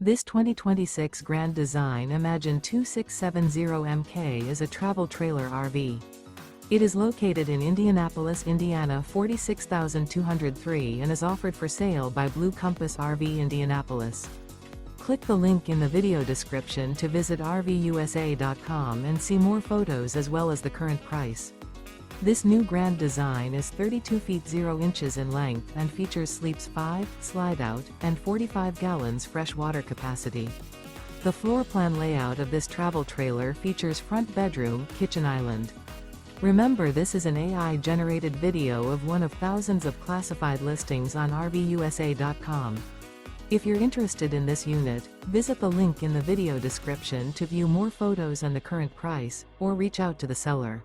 This 2026 Grand Design Imagine 2670MK is a travel trailer RV. It is located in Indianapolis, Indiana 46203 and is offered for sale by Blue Compass RV Indianapolis. Click the link in the video description to visit RVUSA.com and see more photos as well as the current price. This new Grand Design is 32 feet 0 inches in length and features sleeps 5, slide-out, and 45 gallons fresh water capacity. The floor plan layout of this travel trailer features front bedroom, kitchen island. Remember, this is an AI-generated video of one of thousands of classified listings on RVUSA.com. If you're interested in this unit, visit the link in the video description to view more photos and the current price, or reach out to the seller.